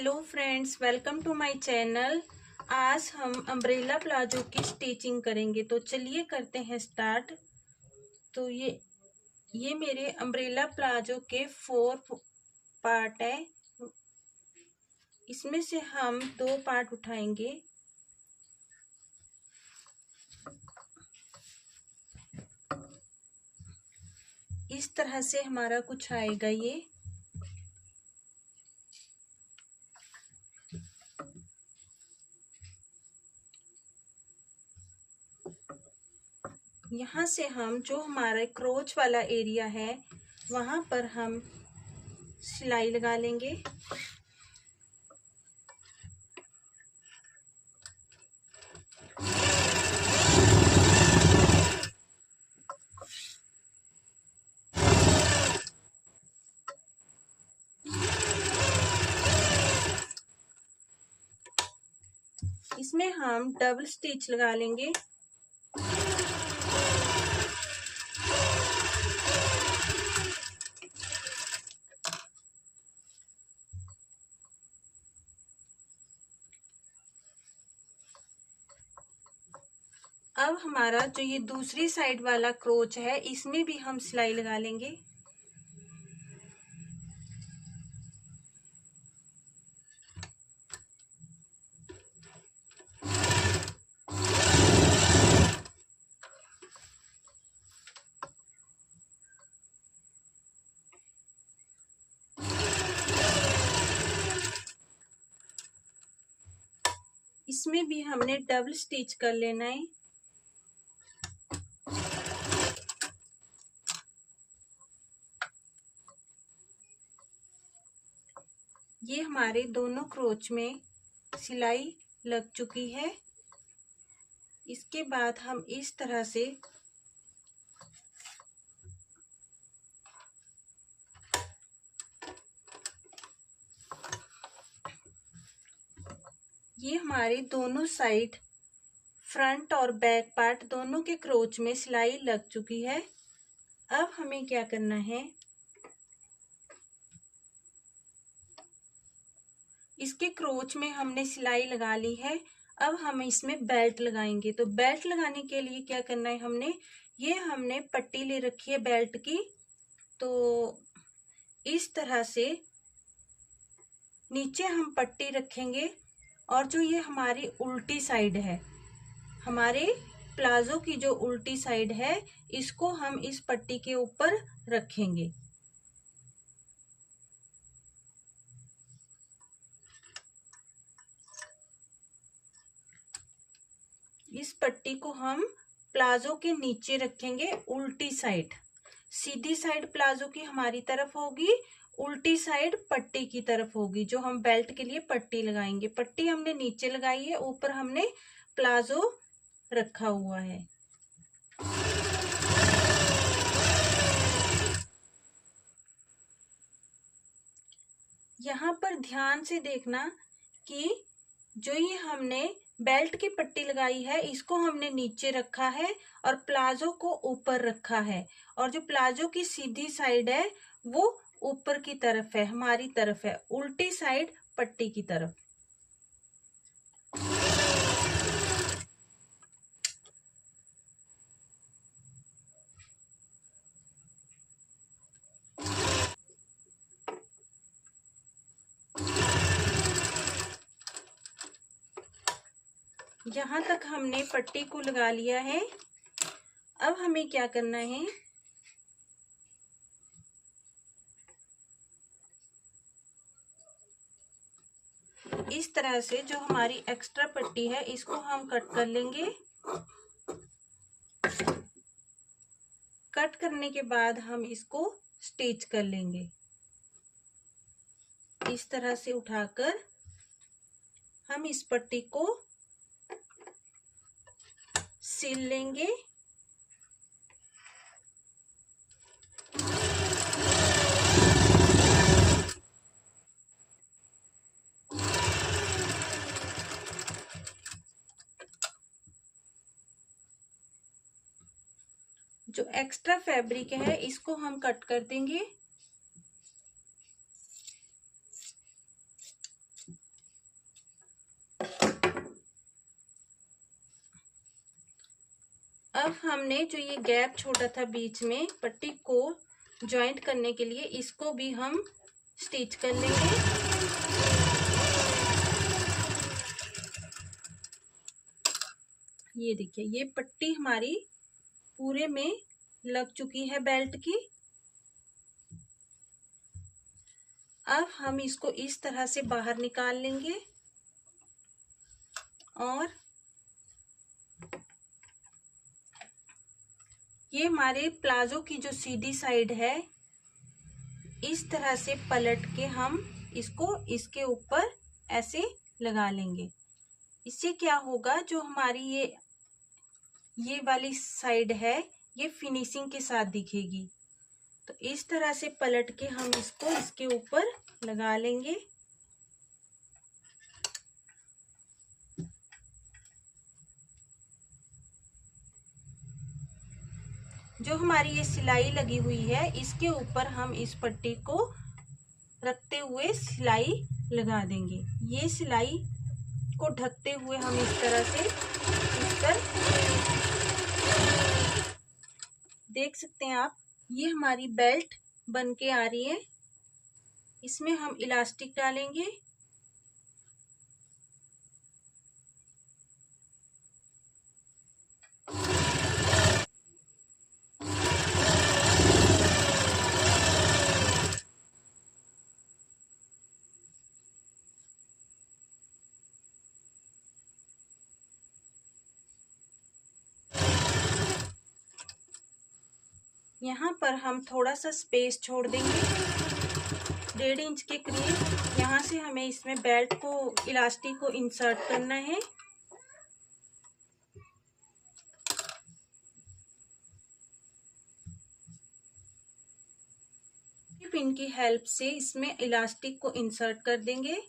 Hello friends, welcome to my channel. आज हम umbrella palazzo की स्टिचिंग करेंगे, तो चलिए करते हैं स्टार्ट। तो ये मेरे अम्ब्रेला प्लाजो के 4 पार्ट है। इसमें से हम 2 पार्ट उठाएंगे। इस तरह से हमारा कुछ आएगा। ये यहाँ से हम जो हमारा क्रोच वाला एरिया है वहां पर हम सिलाई लगा लेंगे। इसमें हम डबल स्टिच लगा लेंगे। अब हमारा जो ये दूसरी साइड वाला क्रोच है इसमें भी हम सिलाई लगा लेंगे। इसमें भी हमने डबल स्टिच कर लेना है। ये हमारे दोनों क्रोच में सिलाई लग चुकी है। इसके बाद हम इस तरह से ये हमारे दोनों साइड फ्रंट और बैक पार्ट दोनों के क्रोच में सिलाई लग चुकी है। अब हमें क्या करना है, इसके क्रोच में हमने सिलाई लगा ली है। अब हम इसमें बेल्ट लगाएंगे। तो बेल्ट लगाने के लिए क्या करना है, हमने पट्टी ले रखी है बेल्ट की। तो इस तरह से नीचे हम पट्टी रखेंगे और जो ये हमारी उल्टी साइड है, हमारे प्लाजो की जो उल्टी साइड है, इसको हम इस पट्टी के ऊपर रखेंगे। इस पट्टी को हम प्लाजो के नीचे रखेंगे उल्टी साइड। सीधी साइड प्लाजो की हमारी तरफ होगी, उल्टी साइड पट्टी की तरफ होगी। जो हम बेल्ट के लिए पट्टी लगाएंगे, पट्टी हमने नीचे लगाई है, ऊपर हमने प्लाजो रखा हुआ है। यहाँ पर ध्यान से देखना कि जो ये हमने बेल्ट की पट्टी लगाई है इसको हमने नीचे रखा है और प्लाजो को ऊपर रखा है, और जो प्लाजो की सीधी साइड है वो ऊपर की तरफ है, हमारी तरफ है, उल्टी साइड पट्टी की तरफ। यहाँ तक हमने पट्टी को लगा लिया है। अब हमें क्या करना है, इस तरह से जो हमारी एक्स्ट्रा पट्टी है इसको हम कट कर लेंगे। कट करने के बाद हम इसको स्टिच कर लेंगे। इस तरह से उठाकर हम इस पट्टी को सिल लेंगे। जो एक्स्ट्रा फैब्रिक है इसको हम कट कर देंगे। अब हमने जो ये गैप छोड़ा था बीच में पट्टी को जॉइंट करने के लिए, इसको भी हम स्टिच कर लेंगे। ये देखिए, ये पट्टी हमारी पूरे में लग चुकी है बेल्ट की। अब हम इसको इस तरह से बाहर निकाल लेंगे और ये हमारे प्लाजो की जो सीधी साइड है, इस तरह से पलट के हम इसको इसके ऊपर ऐसे लगा लेंगे। इससे क्या होगा, जो हमारी ये वाली साइड है ये फिनिशिंग के साथ दिखेगी। तो इस तरह से पलट के हम इसको इसके ऊपर लगा लेंगे। जो हमारी ये सिलाई लगी हुई है, इसके ऊपर हम इस पट्टी को रखते हुए सिलाई लगा देंगे। ये सिलाई को ढकते हुए हम इस तरह से इस पर देख सकते हैं आप, ये हमारी बेल्ट बन के आ रही है। इसमें हम इलास्टिक डालेंगे। यहाँ पर हम थोड़ा सा स्पेस छोड़ देंगे, 1.5 इंच के करीब। यहाँ से हमें इसमें बेल्ट को, इलास्टिक को इंसर्ट करना है। पिन की हेल्प से इसमें इलास्टिक को इंसर्ट कर देंगे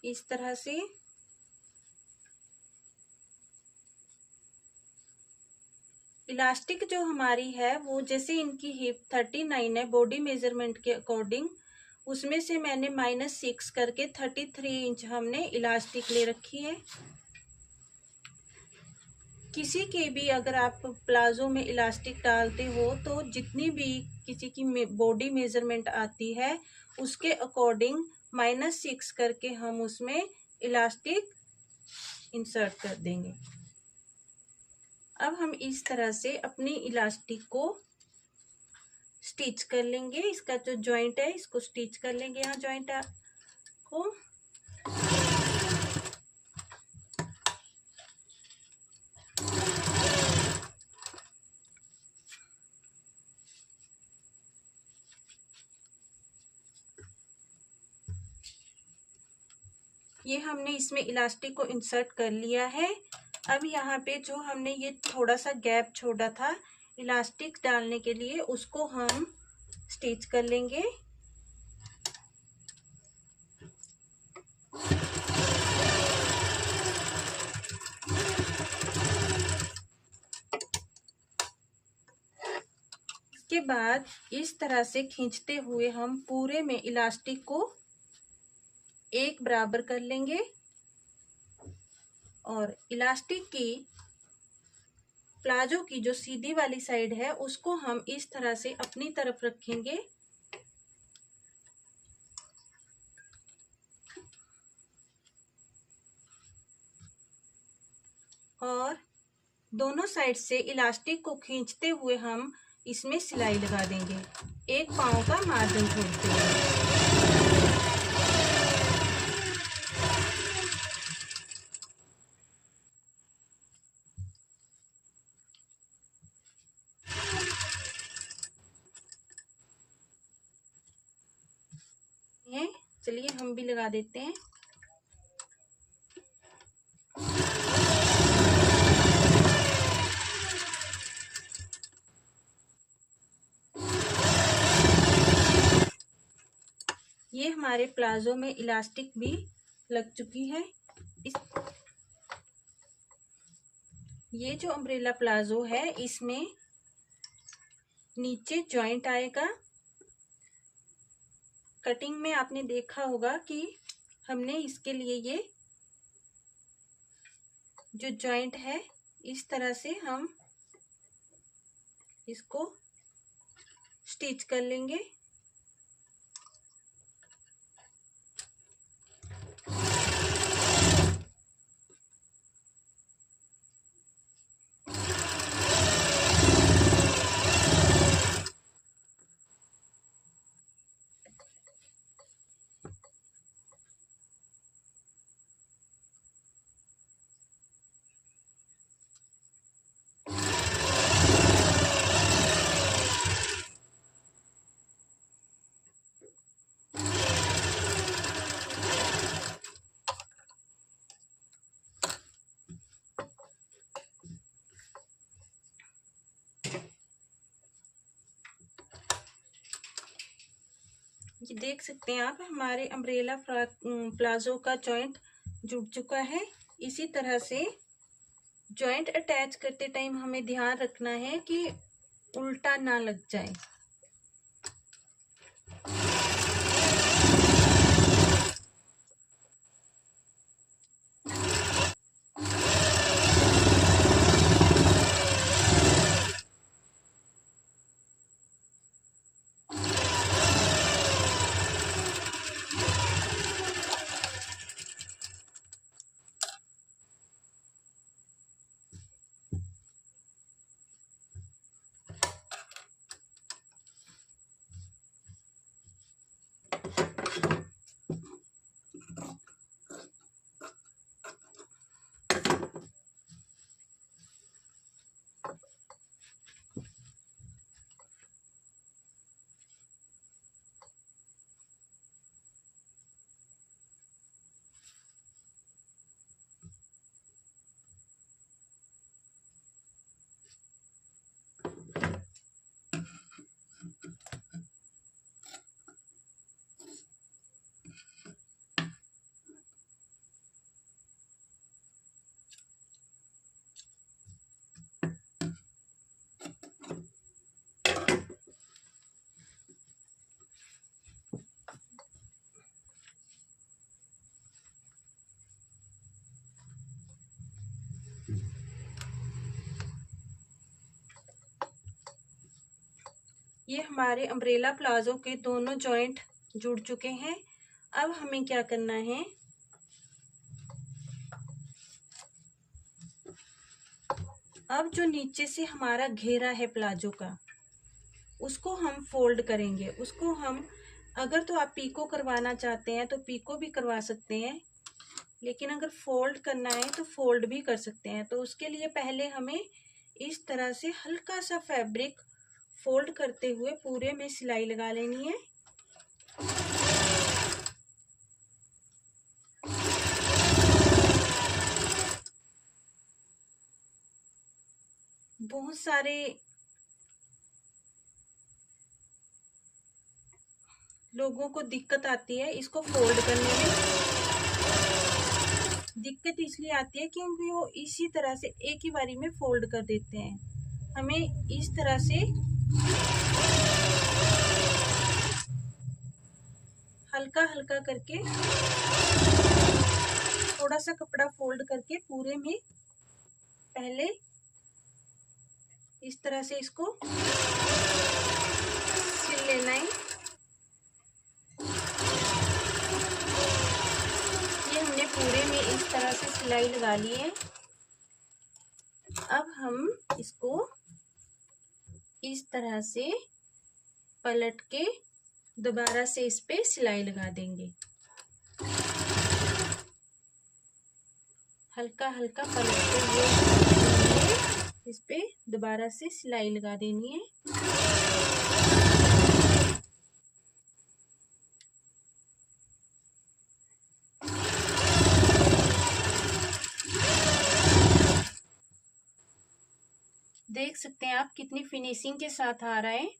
इस तरह से। इलास्टिक जो हमारी है वो, जैसे इनकी हिप 39 है बॉडी मेजरमेंट के अकॉर्डिंग, उसमें से मैंने -6 करके 33 इंच हमने इलास्टिक ले रखी है। किसी के भी अगर आप प्लाजो में इलास्टिक डालते हो तो जितनी भी किसी की बॉडी मेजरमेंट आती है उसके अकॉर्डिंग -6 करके हम उसमें इलास्टिक इंसर्ट कर देंगे। अब हम इस तरह से अपनी इलास्टिक को स्टिच कर लेंगे। इसका जो जॉइंट है इसको स्टिच कर लेंगे, यहाँ जॉइंट को। ये हमने इसमें इलास्टिक को इंसर्ट कर लिया है। अब यहाँ पे जो हमने ये थोड़ा सा गैप छोड़ा था इलास्टिक डालने के लिए, उसको हम स्टिच कर लेंगे। इसके बाद इस तरह से खींचते हुए हम पूरे में इलास्टिक को एक बराबर कर लेंगे और इलास्टिक की, प्लाजो की जो सीधी वाली साइड है उसको हम इस तरह से अपनी तरफ रखेंगे और दोनों साइड से इलास्टिक को खींचते हुए हम इसमें सिलाई लगा देंगे, एक पाँव का मार्जिन छोड़ते हुए। चलिए हम भी लगा देते हैं। ये हमारे प्लाजो में इलास्टिक भी लग चुकी है। ये जो अम्ब्रेला प्लाजो है इसमें नीचे जॉइंट आएगा। कटिंग में आपने देखा होगा कि हमने इसके लिए ये जो जॉइंट है इस तरह से हम इसको स्टिच कर लेंगे। ये देख सकते हैं आप, हमारे अम्ब्रेला प्लाजो का जॉइंट जुड़ चुका है। इसी तरह से जॉइंट अटैच करते टाइम हमें ध्यान रखना है कि उल्टा ना लग जाए। ये हमारे अम्ब्रेला प्लाजो के दोनों जॉइंट जुड़ चुके हैं। अब हमें क्या करना है, अब जो नीचे से हमारा घेरा है प्लाजो का, उसको हम फोल्ड करेंगे। उसको हम, अगर तो आप पीको करवाना चाहते हैं तो पीको भी करवा सकते हैं, लेकिन अगर फोल्ड करना है तो फोल्ड भी कर सकते हैं। तो उसके लिए पहले हमें इस तरह से हल्का सा फैब्रिक फोल्ड करते हुए पूरे में सिलाई लगा लेनी है। बहुत सारे लोगों को दिक्कत आती है इसको फोल्ड करने में। दिक्कत इसलिए आती है क्योंकि वो इसी तरह से एक ही बारी में फोल्ड कर देते हैं। हमें इस तरह से हल्का हल्का करके थोड़ा सा कपड़ा फोल्ड करके पूरे में पहले इस तरह से इसको सिल लेना है। ये हमने पूरे में इस तरह से सिलाई लगा ली है। अब हम इसको इस तरह से पलट के दोबारा से इस पे सिलाई लगा देंगे। हल्का हल्का पलटते हुए इस पे दोबारा से सिलाई लगा देनी है। देख सकते हैं आप कितनी फिनिशिंग के साथ आ रहा है।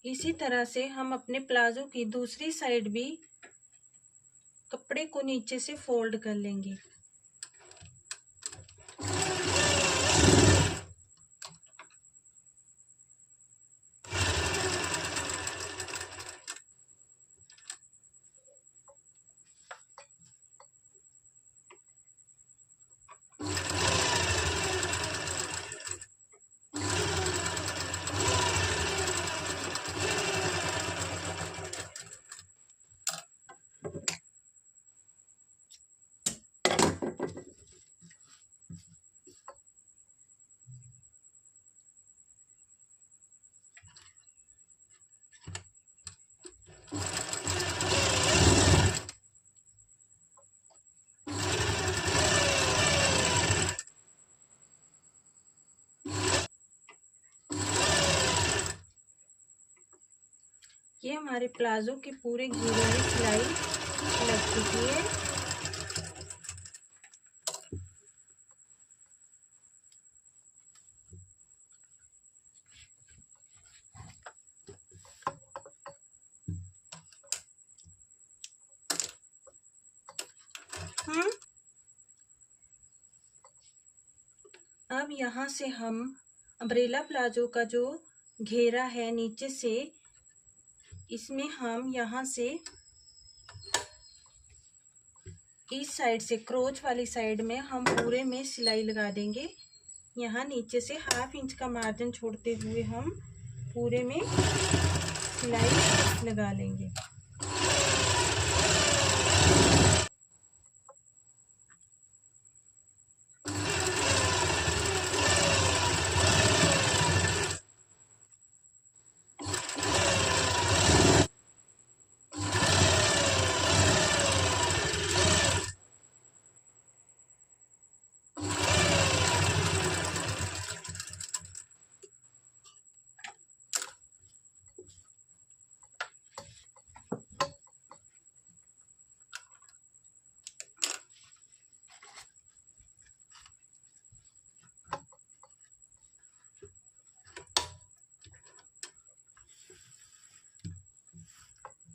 इसी तरह से हम अपने प्लाजो की दूसरी साइड भी कपड़े को नीचे से फोल्ड कर लेंगे। ये हमारे प्लाजो के पूरे घेरे में सिलाई लग चुकी है। अब यहाँ से हम अम्ब्रेला प्लाजो का जो घेरा है नीचे से, इसमें हम यहाँ से इस साइड से क्रोच वाली साइड में हम पूरे में सिलाई लगा देंगे। यहाँ नीचे से 1/2 इंच का मार्जिन छोड़ते हुए हम पूरे में सिलाई लगा लेंगे।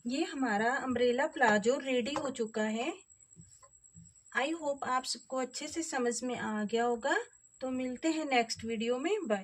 ये हमारा अम्ब्रेला प्लाजो रेडी हो चुका है। आई होप आप सबको अच्छे से समझ में आ गया होगा। तो मिलते हैं नेक्स्ट वीडियो में। बाय।